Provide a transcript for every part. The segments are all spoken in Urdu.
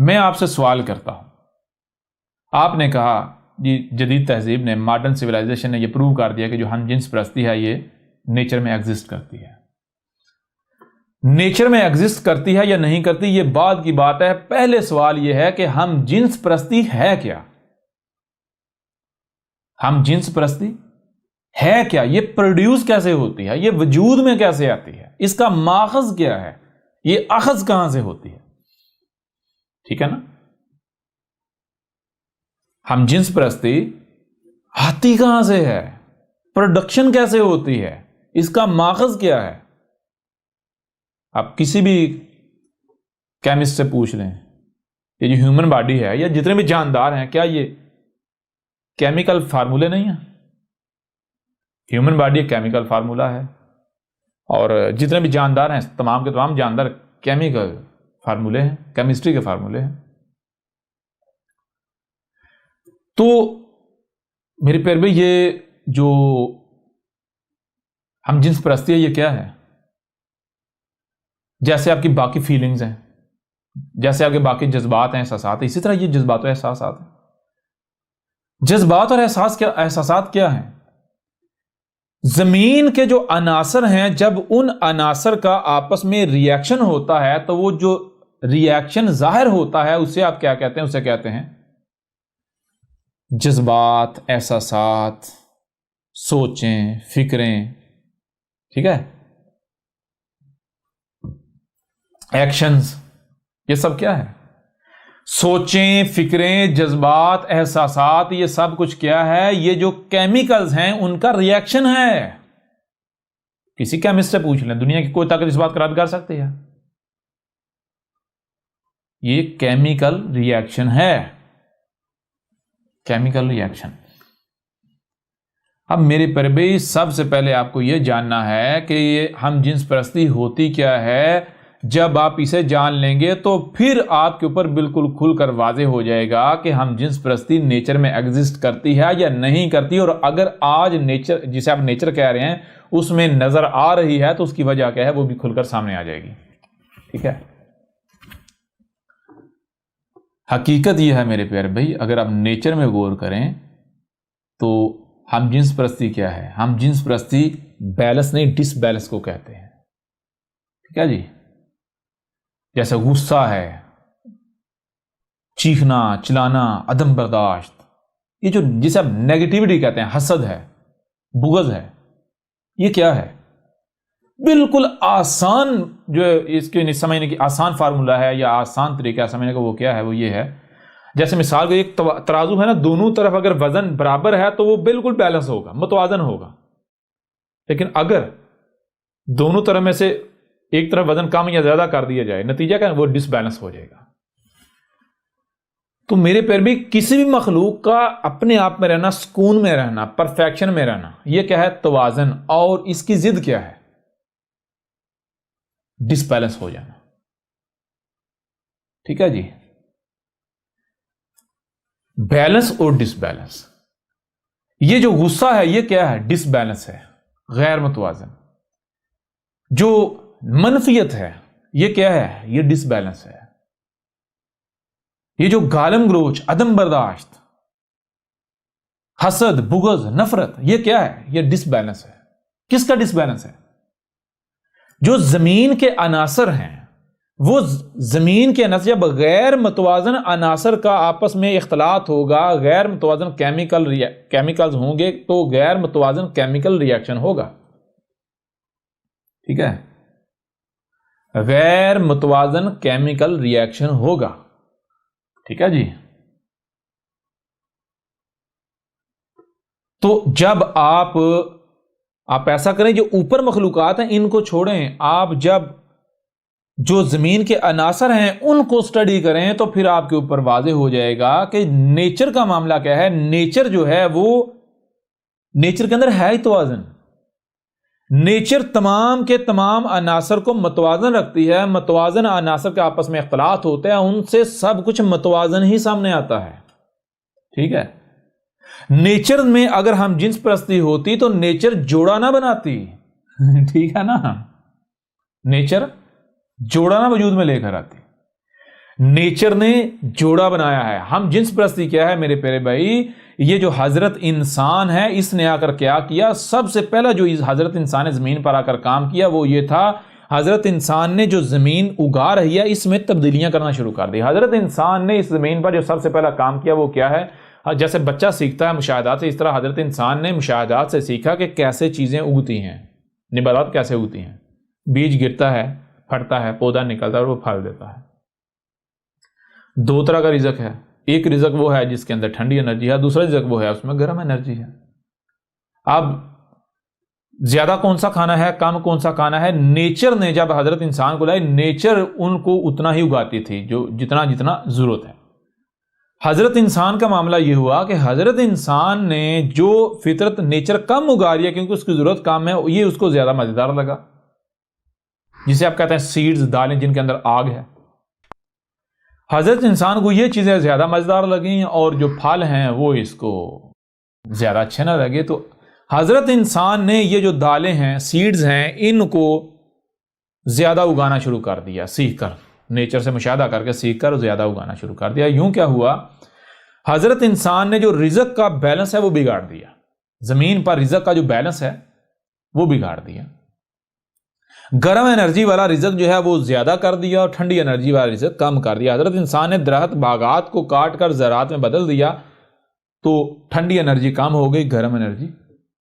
میں آپ سے سوال کرتا ہوں، آپ نے کہا جی جدید تہذیب نے، ماڈرن سویلائزیشن نے یہ پروو کر دیا کہ جو ہم جنس پرستی ہے یہ نیچر میں ایگزسٹ کرتی ہے۔ نیچر میں ایگزسٹ کرتی ہے یا نہیں کرتی یہ بعد کی بات ہے، پہلے سوال یہ ہے کہ ہم جنس پرستی ہے کیا؟ ہم جنس پرستی ہے کیا؟ یہ پروڈیوس کیسے ہوتی ہے؟ یہ وجود میں کیسے آتی ہے؟ اس کا ماخذ کیا ہے؟ یہ اخذ کہاں سے ہوتی ہے؟ ٹھیک ہے نا؟ ہم جنس پرستی آتی کہاں سے ہے؟ پروڈکشن کیسے ہوتی ہے؟ اس کا ماخذ کیا ہے؟ آپ کسی بھی کیمسٹ سے پوچھ لیں، یہ جو ہیومن باڈی ہے یا جتنے بھی جاندار ہیں، کیا یہ کیمیکل فارمولے نہیں ہیں؟ ہیومن باڈی ایک کیمیکل فارمولہ ہے، اور جتنے بھی جاندار ہیں تمام کے تمام جاندار کیمیکل فارمولے ہیں، کیمسٹری کے فارمولے ہیں۔ تو میرے پیارے بھائی، یہ جو ہم جنس پرستی ہے یہ کیا ہے؟ جیسے آپ کی باقی فیلنگز ہیں، جیسے آپ کے باقی جذبات ہیں، احساسات ہیں، اسی طرح یہ جذبات و احساسات ہیں۔ جذبات اور احساسات کیا ہیں؟ زمین کے جو عناصر ہیں، جب ان عناصر کا آپس میں ریاکشن ہوتا ہے تو وہ جو ریاکشن ظاہر ہوتا ہے اسے آپ کیا کہتے ہیں؟ اسے کہتے ہیں جذبات، احساسات، سوچیں، فکریں، ٹھیک ہے، ایکشنز، یہ سب کیا ہے؟ سوچیں، فکریں، جذبات، احساسات، یہ سب کچھ کیا ہے؟ یہ جو کیمیکلز ہیں ان کا ریاکشن ہے۔ کسی کیمسٹ سے پوچھ لیں، دنیا کی کوئی طاقت اس بات کا رد کر سکتی ہے؟ یہ کیمیکل ریاکشن ہے، کیمیکل ریاکشن۔ اب میرے پیارے بھائی، سب سے پہلے آپ کو یہ جاننا ہے کہ یہ ہم جنس پرستی ہوتی کیا ہے۔ جب آپ اسے جان لیں گے تو پھر آپ کے اوپر بالکل کھل کر واضح ہو جائے گا کہ ہم جنس پرستی نیچر میں ایگزسٹ کرتی ہے یا نہیں کرتی، اور اگر آج نیچر، جسے آپ نیچر کہہ رہے ہیں، اس میں نظر آ رہی ہے تو اس کی وجہ کیا ہے وہ بھی کھل کر سامنے آ جائے گی۔ ٹھیک ہے، حقیقت یہ ہے میرے پیارے بھائی، اگر آپ نیچر میں غور کریں تو ہم جنس پرستی کیا ہے؟ ہم جنس پرستی بیلنس نہیں، ڈس بیلنس کو کہتے ہیں۔ ٹھیک ہے جی، جیسے غصہ ہے، چیخنا، چلانا، عدم برداشت، یہ جو جسے آپ نیگیٹیوٹی کہتے ہیں، حسد ہے، بغض ہے، یہ کیا ہے؟ بالکل آسان، جو اس کے سمجھنے کی آسان فارمولہ ہے یا آسان طریقہ سمجھنے کا، وہ کیا ہے؟ وہ یہ ہے، جیسے مثال کو ایک ترازو ہے نا، دونوں طرف اگر وزن برابر ہے تو وہ بالکل بیلنس ہوگا، متوازن ہوگا، لیکن اگر دونوں طرف میں سے ایک طرف وزن کم یا زیادہ کر دیا جائے، نتیجہ کیا ہے؟ وہ ڈس بیلنس ہو جائے گا۔ تو میرے پیارے بھی، کسی بھی مخلوق کا اپنے آپ میں رہنا، سکون میں رہنا، پرفیکشن میں رہنا، یہ کیا ہے؟ توازن، اور اس کی ضد کیا ہے؟ ڈس بیلنس ہو جانا۔ ٹھیک ہے جی، بیلنس اور ڈس بیلنس، یہ جو غصہ ہے یہ کیا ہے؟ ڈس بیلنس ہے، غیر متوازن۔ جو منفیت ہے یہ کیا ہے؟ یہ ڈس بیلنس ہے۔ یہ جو گالم گلوچ، عدم برداشت، حسد، بغض، نفرت، یہ کیا ہے؟ یہ ڈس بیلنس ہے۔ کس کا ڈس بیلنس ہے؟ جو زمین کے عناصر ہیں، وہ زمین کے عناصر، جب غیر متوازن عناصر کا آپس میں اختلاط ہوگا، غیر متوازن کیمیکلز ہوں گے تو غیر متوازن کیمیکل ریاکشن ہوگا۔ ٹھیک ہے، غیر متوازن کیمیکل ریاکشن ہوگا۔ ٹھیک ہے جی، تو جب آپ ایسا کریں، جو اوپر مخلوقات ہیں ان کو چھوڑیں، آپ جب جو زمین کے عناصر ہیں ان کو سٹڈی کریں تو پھر آپ کے اوپر واضح ہو جائے گا کہ نیچر کا معاملہ کیا ہے۔ نیچر جو ہے وہ، نیچر کے اندر ہے ہی توازن۔ نیچر تمام کے تمام عناصر کو متوازن رکھتی ہے، متوازن عناصر کے آپس میں اختلاط ہوتے ہیں، ان سے سب کچھ متوازن ہی سامنے آتا ہے۔ ٹھیک ہے، نیچر میں اگر ہم جنس پرستی ہوتی تو نیچر جوڑا نہ بناتی۔ ٹھیک ہے نا، نیچر جوڑا نہ وجود میں لے کر آتی۔ نیچر نے جوڑا بنایا ہے. ہم جنس پرستی کیا ہے میرے پیارے بھائی؟ یہ جو حضرت انسان ہے اس نے آ کر کیا کیا؟ سب سے پہلا جو حضرت انسان نے زمین پر آ کر کام کیا وہ یہ تھا، حضرت انسان نے جو زمین اگا رہی ہے اس میں تبدیلیاں کرنا شروع کر دی. حضرت انسان نے اس زمین پر جو سب سے پہلا کام کیا وہ کیا ہے؟ جیسے بچہ سیکھتا ہے مشاہدات سے، اس طرح حضرت انسان نے مشاہدات سے سیکھا کہ کیسے چیزیں اگتی ہیں، نباتات کیسے اگتی ہیں. بیج گرتا ہے، پھٹتا ہے، پودا نکلتا ہے اور وہ پھل دیتا ہے. دو طرح کا رزق ہے، ایک رزق وہ ہے جس کے اندر ٹھنڈی انرجی ہے، دوسرا رزق وہ ہے اس میں گرم انرجی ہے. اب زیادہ کون سا کھانا ہے، کم کون سا کھانا ہے؟ نیچر نے جب حضرت انسان کو لائے، نیچر ان کو اتنا ہی اگاتی تھی جو جتنا ضرورت ہے. حضرت انسان کا معاملہ یہ ہوا کہ حضرت انسان نے جو فطرت نیچر کم اگا رہی ہے کیونکہ اس کی ضرورت کم ہے، یہ اس کو زیادہ مزیدار لگا، جسے آپ کہتے ہیں سیڈز، دالیں جن کے اندر آگ ہے. حضرت انسان کو یہ چیزیں زیادہ مزیدار لگیں اور جو پھل ہیں وہ اس کو زیادہ اچھے نہ لگے، تو حضرت انسان نے یہ جو دالیں ہیں، سیڈز ہیں، ان کو زیادہ اگانا شروع کر دیا، سیکھ کر، نیچر سے مشاہدہ کر کے سیکھ کر زیادہ اگانا شروع کر دیا. یوں کیا ہوا؟ حضرت انسان نے جو رزق کا بیلنس ہے وہ بگاڑ دیا. زمین پر رزق کا جو بیلنس ہے وہ بگاڑ دیا. گرم انرجی والا رزق جو ہے وہ زیادہ کر دیا اور ٹھنڈی انرجی والا رزق کم کر دیا. حضرت انسان نے درخت باغات کو کاٹ کر زراعت میں بدل دیا تو ٹھنڈی انرجی کم ہو گئی، گرم انرجی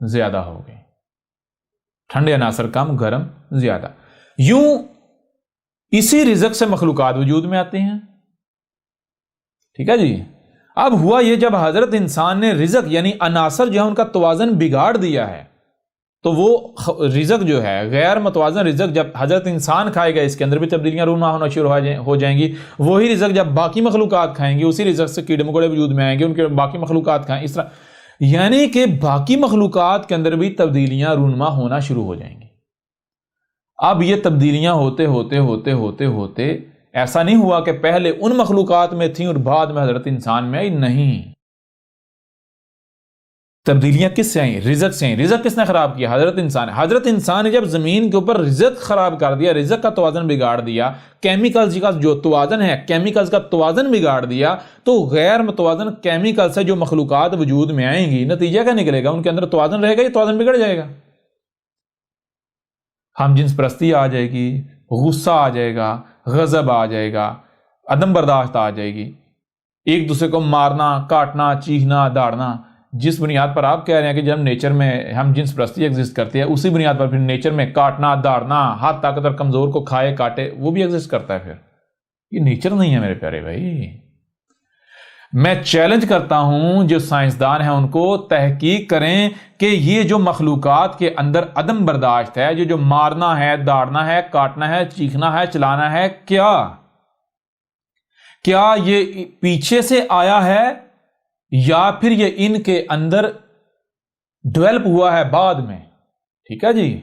زیادہ ہو گئی. ٹھنڈے عناصر کم، گرم زیادہ. یوں اسی رزق سے مخلوقات وجود میں آتے ہیں. ٹھیک ہے جی. اب ہوا یہ، جب حضرت انسان نے رزق یعنی عناصر جو ہے ان کا توازن بگاڑ دیا ہے تو وہ رزق جو ہے غیر متوازن رزق جب حضرت انسان کھائے گا اس کے اندر بھی تبدیلیاں رونما ہونا شروع ہو جائیں گی. وہی رزق جب باقی مخلوقات کھائیں گی، اسی رزق سے کیڑے مکوڑے وجود میں آئیں گے، ان کے باقی مخلوقات کھائیں، اس طرح یعنی کہ باقی مخلوقات کے اندر بھی تبدیلیاں رونما ہونا شروع ہو جائیں گی. اب یہ تبدیلیاں ہوتے ہوتے ہوتے ہوتے ہوتے ایسا نہیں ہوا کہ پہلے ان مخلوقات میں تھیں اور بعد میں حضرت انسان میں آئی، نہیں. تبدیلیاں کس سے آئیں؟ رزق سے آئیں. رزق کس نے خراب کیا؟ حضرت انسان. حضرت انسان نے جب زمین کے اوپر رزق خراب کر دیا، رزق کا توازن بگاڑ دیا، کیمیکلز کا جو توازن ہے، کیمیکلز کا توازن بگاڑ دیا، تو غیر متوازن کیمیکل سے جو مخلوقات وجود میں آئیں گی، نتیجہ کیا نکلے گا؟ ان کے اندر توازن رہے گا یا توازن بگڑ جائے گا؟ ہم جنس پرستی آ جائے گی، غصہ آ جائے گا، غضب آ جائے گا، عدم برداشت آ جائے گی، ایک دوسرے کو مارنا، کاٹنا، چیخنا، داڑنا. جس بنیاد پر آپ کہہ رہے ہیں کہ جب نیچر میں ہم جنس پرستی ایگزسٹ کرتی ہے، اسی بنیاد پر پھر نیچر میں کاٹنا، داڑنا، ہاتھ طاقتور کمزور کو کھائے کاٹے، وہ بھی ایگزسٹ کرتا ہے. پھر یہ نیچر نہیں ہے میرے پیارے بھائی. میں چیلنج کرتا ہوں جو سائنسدان ہیں ان کو، تحقیق کریں کہ یہ جو مخلوقات کے اندر عدم برداشت ہے، جو مارنا ہے، داڑنا ہے، کاٹنا ہے، چیخنا ہے، چلانا ہے، کیا یہ پیچھے سے آیا ہے یا پھر یہ ان کے اندر ڈیولپ ہوا ہے بعد میں؟ ٹھیک ہے جی.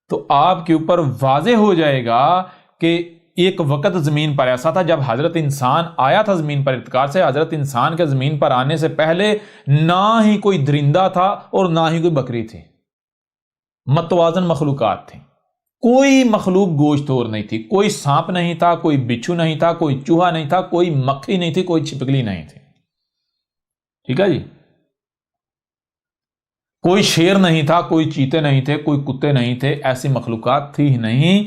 تو آپ کے اوپر واضح ہو جائے گا کہ ایک وقت زمین پر ایسا تھا جب حضرت انسان آیا تھا زمین پر ابتکار سے. حضرت انسان کے زمین پر آنے سے پہلے نہ ہی کوئی درندہ تھا اور نہ ہی کوئی بکری تھی، متوازن مخلوقات تھیں. کوئی مخلوق گوشتخور نہیں تھی، کوئی سانپ نہیں تھا، کوئی بچھو نہیں تھا، کوئی چوہا نہیں تھا، کوئی مکھی نہیں تھی، کوئی چھپکلی نہیں تھی. ٹھیک ہے جی. کوئی شیر نہیں تھا، کوئی چیتے نہیں تھے، کوئی کتے نہیں تھے، ایسی مخلوقات تھی ہی نہیں.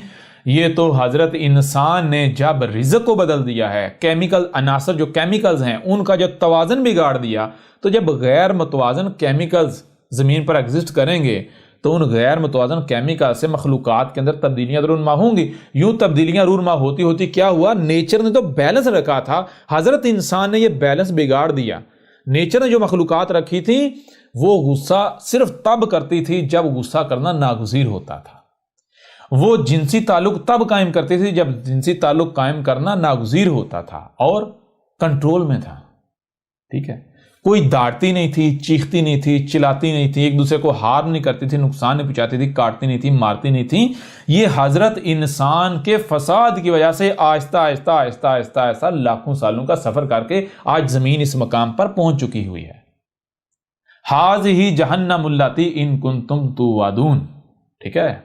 یہ تو حضرت انسان نے جب رزق کو بدل دیا ہے، کیمیکل عناصر جو کیمیکلز ہیں ان کا جو توازن بگاڑ دیا، تو جب غیر متوازن کیمیکلز زمین پر ایگزسٹ کریں گے تو ان غیر متوازن کیمیکل سے مخلوقات کے اندر تبدیلیاں رونما ہوں گی. یوں تبدیلیاں رونما ہوتی ہوتی کیا ہوا؟ نیچر نے تو بیلنس رکھا تھا، حضرت انسان نے یہ بیلنس بگاڑ دیا. نیچر نے جو مخلوقات رکھی تھی وہ غصہ صرف تب کرتی تھی جب غصہ کرنا ناگزیر ہوتا تھا. وہ جنسی تعلق تب قائم کرتی تھی جب جنسی تعلق قائم کرنا ناگزیر ہوتا تھا اور کنٹرول میں تھا. ٹھیک ہے. کوئی داڑتی نہیں تھی، چیختی نہیں تھی، چلاتی نہیں تھی، ایک دوسرے کو ہارم نہیں کرتی تھی، نقصان نہیں پہنچاتی تھی، کاٹتی نہیں تھی، مارتی نہیں تھی. یہ حضرت انسان کے فساد کی وجہ سے آہستہ آہستہ آہستہ آہستہ آہستہ لاکھوں سالوں کا سفر کر کے آج زمین اس مقام پر پہنچ چکی ہوئی ہے. ہاذہ جہنم اللاتی ان کنتم توعدون. ٹھیک ہے.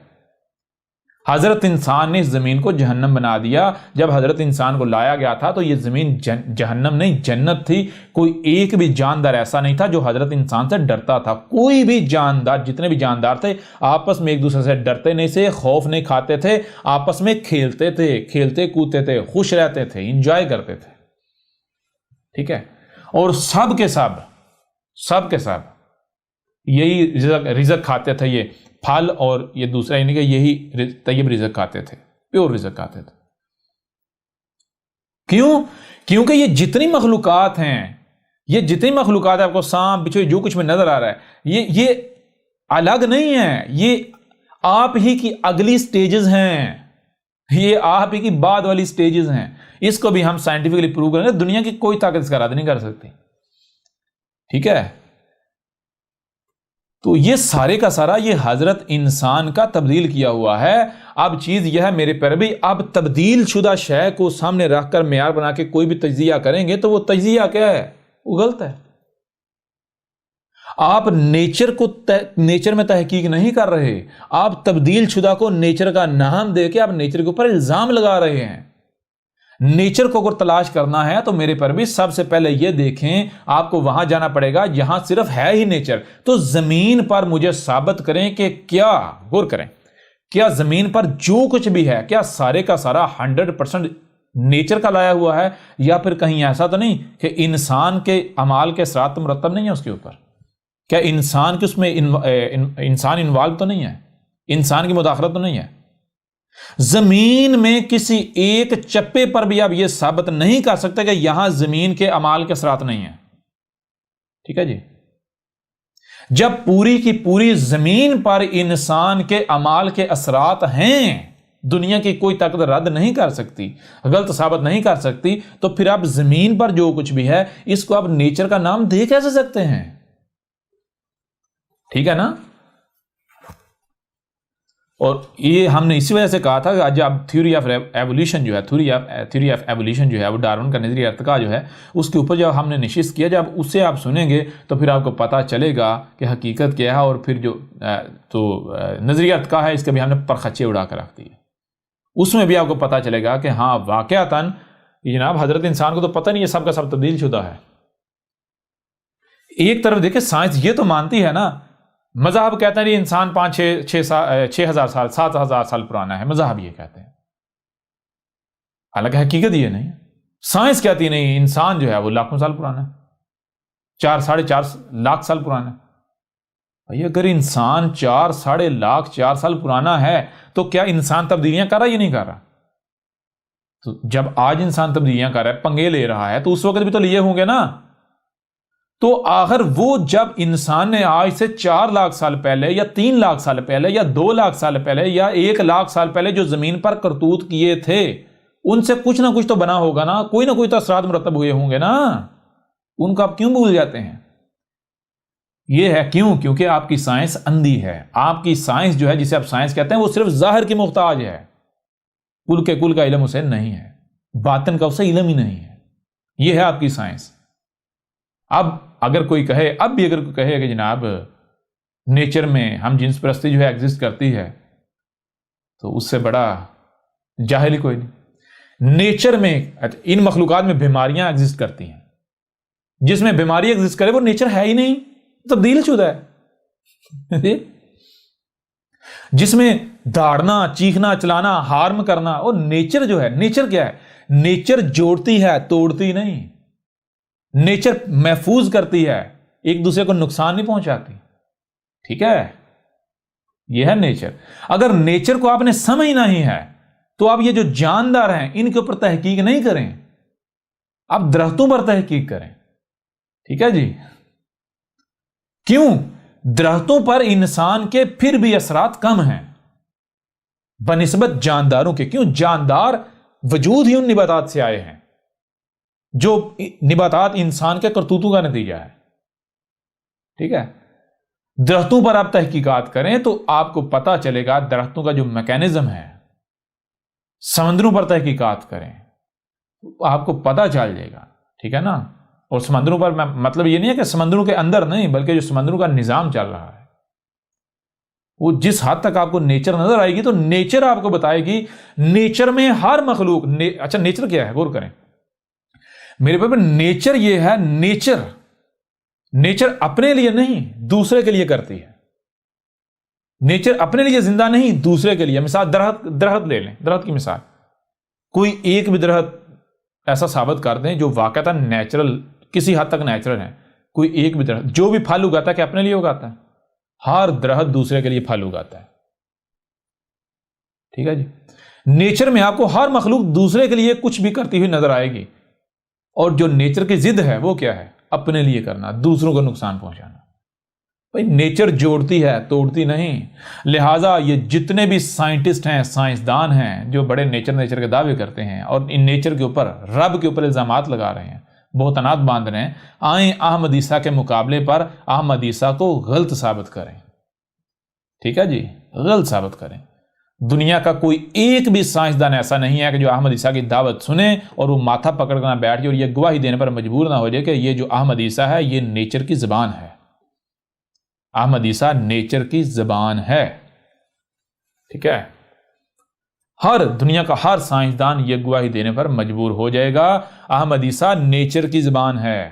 حضرت انسان نے اس زمین کو جہنم بنا دیا. جب حضرت انسان کو لایا گیا تھا تو یہ زمین جہنم نہیں جنت تھی. کوئی ایک بھی جاندار ایسا نہیں تھا جو حضرت انسان سے ڈرتا تھا. کوئی بھی جاندار، جتنے بھی جاندار تھے آپس میں ایک دوسرے سے ڈرتے نہیں تھے، خوف نہیں کھاتے تھے، آپس میں کھیلتے تھے، کھیلتے کودتے تھے، خوش رہتے تھے، انجوائے کرتے تھے. ٹھیک ہے. اور سب کے سب یہی رزق کھاتے تھے، یہ پھل اور یہ دوسرا، یعنی کہ یہی طیب رزق کھاتے تھے، پیور رزق کھاتے تھے. کیوں؟ کیونکہ یہ جتنی مخلوقات ہیں آپ کو سانپ بچھو جو کچھ میں نظر آ رہا ہے، یہ الگ نہیں ہے، یہ آپ ہی کی اگلی سٹیجز ہیں، یہ آپ ہی کی بعد والی سٹیجز ہیں. اس کو بھی ہم سائنٹیفکلی پروو کریں گے. دنیا کی کوئی طاقت اس کا رد نہیں کر سکتی. ٹھیک ہے. تو یہ سارے کا سارا یہ حضرت انسان کا تبدیل کیا ہوا ہے. اب چیز یہ ہے میرے پیارے بھائی، اب تبدیل شدہ شے کو سامنے رکھ کر معیار بنا کے کوئی بھی تجزیہ کریں گے تو وہ تجزیہ کیا ہے؟ وہ غلط ہے. آپ نیچر میں تحقیق نہیں کر رہے، آپ تبدیل شدہ کو نیچر کا نام دے کے آپ نیچر کے اوپر الزام لگا رہے ہیں. نیچر کو اگر تلاش کرنا ہے تو میرے پر بھی سب سے پہلے یہ دیکھیں، آپ کو وہاں جانا پڑے گا جہاں صرف ہے ہی نیچر. تو زمین پر مجھے ثابت کریں کہ کیا، غور کریں، کیا زمین پر جو کچھ بھی ہے کیا سارے کا سارا 100% نیچر کا لایا ہوا ہے، یا پھر کہیں ایسا تو نہیں کہ انسان کے اعمال کے اثرات مرتب نہیں ہے اس کے اوپر؟ کیا انسان کی اس میں انسان انوالو تو نہیں ہے، انسان کی مداخلت تو نہیں ہے؟ زمین میں کسی ایک چپے پر بھی آپ یہ ثابت نہیں کر سکتے کہ یہاں زمین کے اعمال کے اثرات نہیں ہیں. ٹھیک ہے جی. جب پوری کی پوری زمین پر انسان کے اعمال کے اثرات ہیں، دنیا کی کوئی طاقت رد نہیں کر سکتی، غلط ثابت نہیں کر سکتی، تو پھر آپ زمین پر جو کچھ بھی ہے اس کو آپ نیچر کا نام دے کیسے سکتے ہیں؟ ٹھیک ہے نا. اور یہ ہم نے اسی وجہ سے کہا تھا کہ جب تھیوری آف ایولیوشن جو ہے، تھیوری آف ایولیوشن جو ہے، وہ ڈارون کا نظریہ ارتقاء جو ہے، اس کے اوپر جب ہم نے نشست کیا، جب اسے آپ سنیں گے تو پھر آپ کو پتہ چلے گا کہ حقیقت کیا ہے. اور پھر جو تو نظریہ ارتقاء ہے، اس کے بھی ہم نے پرخچے اڑا کر رکھ دیے. اس میں بھی آپ کو پتہ چلے گا کہ ہاں واقعتاً جناب حضرت انسان کو تو پتہ نہیں، یہ سب کا سب تبدیل شدہ ہے. ایک طرف دیکھیں سائنس یہ تو مانتی ہے نا، مذہب کہتا ہے انسان 6,000 سال 7,000 سال پرانا ہے، مذہب یہ کہتے ہیں، حالانکہ حقیقت یہ نہیں. سائنس کہتی نہیں، انسان جو ہے وہ لاکھوں سال پرانا ہے، 4-4.5 لاکھ سال پرانا ہے. بھائی اگر انسان 4 سال پرانا ہے تو کیا انسان تبدیلیاں کر رہا ہے یا نہیں کر رہا؟ تو جب آج انسان تبدیلیاں کر رہا ہے، پنگے لے رہا ہے، تو اس وقت بھی تو لیے ہوں گے نا. تو آخر وہ جب انسان نے آج سے 4 لاکھ سال پہلے یا 3 لاکھ سال پہلے یا 2 لاکھ سال پہلے یا 1 لاکھ سال پہلے جو زمین پر کرتوت کیے تھے، ان سے کچھ نہ کچھ تو بنا ہوگا نا، کوئی نہ کوئی تو اثرات مرتب ہوئے ہوں گے نا. ان کو آپ کیوں بھول جاتے ہیں؟ یہ ہے کیوں؟ کیونکہ آپ کی سائنس اندھی ہے. آپ کی سائنس جو ہے، جسے آپ سائنس کہتے ہیں، وہ صرف ظاہر کی محتاج ہے. کل کا علم اسے نہیں ہے، باطن کا اسے علم ہی نہیں ہے. یہ ہے آپ کی سائنس. اب اگر کوئی کہے، اب بھی اگر کوئی کہے کہ جناب نیچر میں ہم جنس پرستی جو ہے ایگزسٹ کرتی ہے، تو اس سے بڑا جاہل ہی کوئی نہیں. نیچر میں ان مخلوقات میں بیماریاں ایگزسٹ کرتی ہیں. جس میں بیماری ایگزسٹ کرے وہ نیچر ہے ہی نہیں، تبدیل شدہ ہے. جس میں داڑنا، چیخنا، چلانا، ہارم کرنا، اور نیچر جو ہے، نیچر کیا ہے؟ نیچر جوڑتی ہے، توڑتی نہیں. نیچر محفوظ کرتی ہے، ایک دوسرے کو نقصان نہیں پہنچاتی. ٹھیک ہے، یہ ہے نیچر. اگر نیچر کو آپ نے سمجھنا ہی ہے تو آپ یہ جو جاندار ہیں ان کے اوپر تحقیق نہیں کریں، آپ درختوں پر تحقیق کریں. ٹھیک ہے جی. کیوں؟ درختوں پر انسان کے پھر بھی اثرات کم ہیں بنسبت جانداروں کے. کیوں؟ جاندار وجود ہی ان نباتات سے آئے ہیں، جو نباتات انسان کے کرتوتوں کا نتیجہ ہے. ٹھیک ہے. درختوں پر آپ تحقیقات کریں تو آپ کو پتا چلے گا درختوں کا جو میکینزم ہے. سمندروں پر تحقیقات کریں تو آپ کو پتا چل جائے گا. ٹھیک ہے نا. اور سمندروں پر مطلب یہ نہیں ہے کہ سمندروں کے اندر نہیں، بلکہ جو سمندروں کا نظام چل رہا ہے. وہ جس حد تک آپ کو نیچر نظر آئے گی تو نیچر آپ کو بتائے گی نیچر میں ہر مخلوق اچھا نیچر کیا ہے غور کریں میرے پاس نیچر یہ ہے نیچر اپنے لیے نہیں دوسرے کے لیے کرتی ہے نیچر اپنے لیے زندہ نہیں دوسرے کے لیے مثال درخت لے لیں درخت کی مثال کوئی ایک بھی درخت ایسا ثابت کر دیں جو واقعتا نیچرل کسی حد تک نیچرل ہے کوئی ایک بھی درخت جو بھی پھل اگاتا ہے کہ اپنے لیے اگاتا ہے ہر درخت دوسرے کے لیے پھل اگاتا ہے ٹھیک ہے جی نیچر میں آپ کو ہر مخلوق دوسرے کے لیے کچھ بھی کرتی ہوئی نظر آئے گی اور جو نیچر کی ضد ہے وہ کیا ہے اپنے لیے کرنا دوسروں کو نقصان پہنچانا بھائی نیچر جوڑتی ہے توڑتی نہیں لہٰذا یہ جتنے بھی سائنٹسٹ ہیں سائنسدان ہیں جو بڑے نیچر کے دعوے کرتے ہیں اور ان نیچر کے اوپر رب کے اوپر الزامات لگا رہے ہیں بہتانات باندھ رہے ہیں آئیں احمد عیسیٰ کے مقابلے پر احمد عیسیٰ کو غلط ثابت کریں ٹھیک ہے جی غلط ثابت کریں دنیا کا کوئی ایک بھی سائنسدان ایسا نہیں ہے کہ جو احمد عیسیٰ کی دعوت سنے اور وہ ماتھا پکڑ کر بیٹھ جائے اور یہ گواہی دینے پر مجبور نہ ہو جائے کہ یہ جو احمد عیسیٰ ہے یہ نیچر کی زبان ہے احمد عیسیٰ نیچر کی زبان ہے ٹھیک ہے ہر دنیا کا ہر سائنسدان یہ گواہی دینے پر مجبور ہو جائے گا احمد عیسیٰ نیچر کی زبان ہے